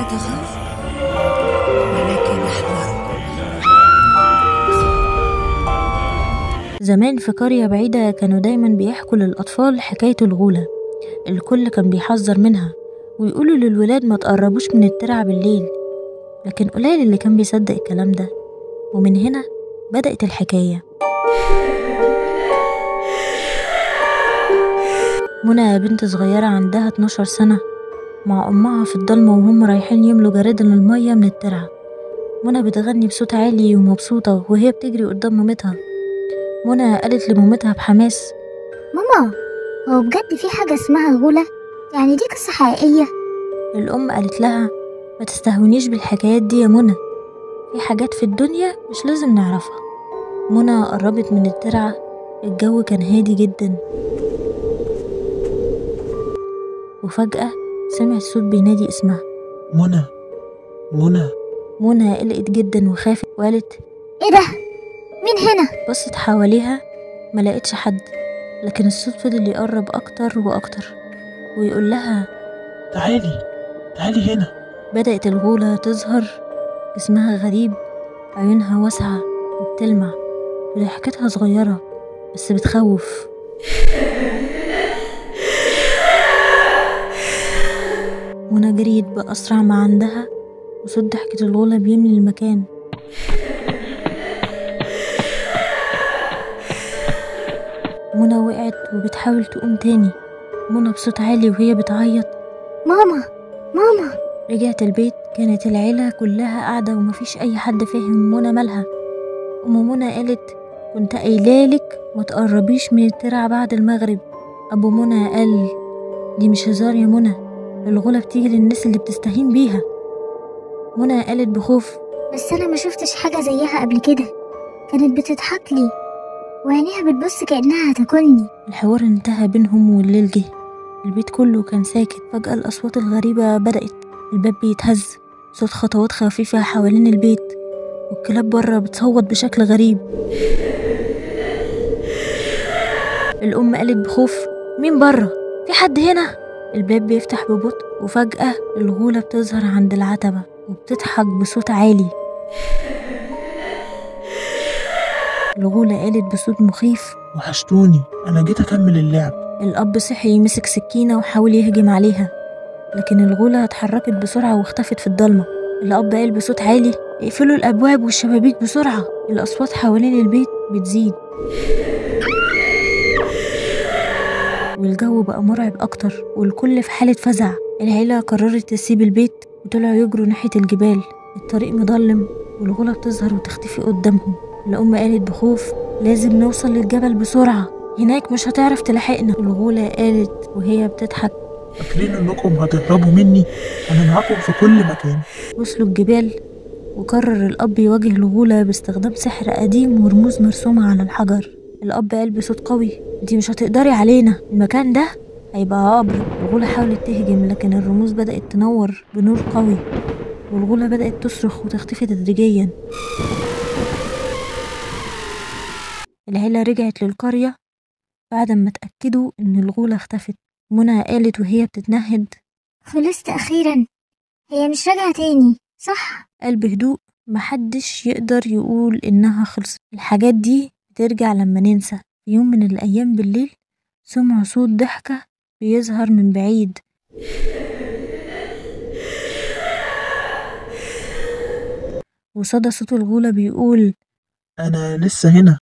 تخاف ولكن احذر. زمان في قرية بعيدة كانوا دايما بيحكوا للأطفال حكاية الغولة. الكل كان بيحذر منها ويقولوا للولاد ما تقربوش من الترعة بالليل، لكن قليل اللي كان بيصدق الكلام ده. ومن هنا بدأت الحكاية. منى بنت صغيرة عندها 12 سنة مع أمها في الضلمة وهم رايحين يملوا جرادل المية من الترعة. منى بتغني بصوت عالي ومبسوطة وهي بتجري قدام مامتها. منى قالت لمامتها بحماس: ماما، هو بجد في حاجة اسمها غولة؟ يعني دي قصة حقيقية؟ الأم قالت لها: ما تستهونيش بالحكايات دي يا منى، في حاجات في الدنيا مش لازم نعرفها. منى قربت من الترعة، الجو كان هادي جدا، وفجأة سمعت صوت بينادي اسمها: منى منى. منى قلقت جدا وخافت وقالت: ايه ده؟ مين هنا؟ بصت حواليها ما لقيتش حد، لكن الصوت فضل يقرب أكتر وأكتر ويقول لها: تعالي هنا. بدأت الغولة تظهر، جسمها غريب، عيونها واسعة وبتلمع، وضحكتها صغيرة بس بتخوف. منى جريت بأسرع ما عندها وصوت ضحكة الغولة بيملي المكان. منى وقعت وبتحاول تقوم تاني، منى بصوت عالي وهي بتعيط: ماما ماما. رجعت البيت، كانت العيلة كلها قاعدة ومفيش أي حد فاهم منى مالها. أم منى قالت: كنت قايلالك ما تقربيش من الترعة بعد المغرب. أبو منى قال: دي مش هزار يا منى، الغولة بتيجي للناس اللي بتستهين بيها. منى قالت بخوف: بس أنا ما شفتش حاجة زيها قبل كده، كانت بتضحك لي وعينيها بتبص كأنها هتاكلني. الحوار انتهى بينهم والليل جه، البيت كله كان ساكت. فجأة الأصوات الغريبة بدأت، الباب بيتهز، صوت خطوات خفيفة حوالين البيت، والكلاب بره بتصوت بشكل غريب. الأم قالت بخوف: مين بره؟ في حد هنا؟ الباب بيفتح ببطء، وفجأة الغولة بتظهر عند العتبة وبتضحك بصوت عالي. الغولة قالت بصوت مخيف: وحشتوني، أنا جيت أكمل اللعب. الأب صحي، مسك سكينة وحاول يهجم عليها، لكن الغولة اتحركت بسرعة واختفت في الضلمة. الأب قال بصوت عالي: اقفلوا الأبواب والشبابيك بسرعة. الأصوات حوالين البيت بتزيد والجو بقى مرعب أكتر، والكل في حالة فزع. العيلة قررت تسيب البيت وطلعوا يجروا ناحية الجبال. الطريق مظلم والغولة بتظهر وتختفي قدامهم. الأم قالت بخوف: لازم نوصل للجبل بسرعة، هناك مش هتعرف تلاحقنا. الغولة قالت وهي بتضحك: فاكرين انكم هتهربوا مني؟ انا معاكم في كل مكان. وصلوا الجبال، وقرر الأب يواجه الغولة باستخدام سحر قديم ورموز مرسومة على الحجر. الأب قال بصوت قوي: دي مش هتقدري علينا، المكان ده هيبقى قبر. الغولة حاولت تهجم، لكن الرموز بدأت تنور بنور قوي، والغولة بدأت تصرخ وتختفي تدريجيا. العيلة رجعت للقرية بعد ما اتأكدوا إن الغولة اختفت. منى قالت وهي بتتنهد: خلصت أخيرا، هي مش راجعة تاني صح؟ قال بهدوء: محدش يقدر يقول إنها خلصت، الحاجات دي بترجع لما ننسى. في يوم من الأيام بالليل سمعوا صوت ضحكة بيظهر من بعيد. وصدى صوت الغولة بيقول: انا لسه هنا،